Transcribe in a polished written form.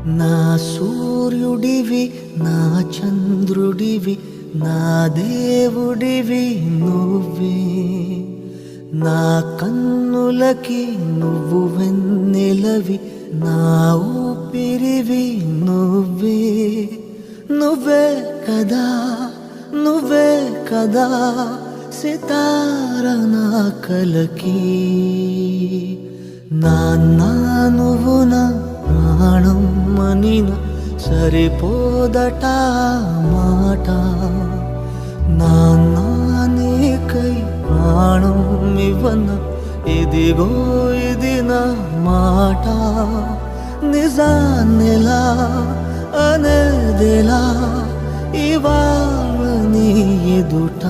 నా సూర్యుడివి నా చంద్రుడివి నా దేవుడివి నువ్వే, నా కన్నులకి నువ్వు వెన్నెలవి, నా ఊపిరివి నువ్వే. నువ్వే కదా నువ్వే కదా సితార నా కలకి. నాన్న నువ్వు నా ప్రాణం అనిన సరిపోదట మాట. నాన్న నీకై ప్రాణం ఇవ్వన ఇదిగో ఇది నా మాట. నిజాన్నెలా అనేదిలా ఇవాళ నీ ఎదుట.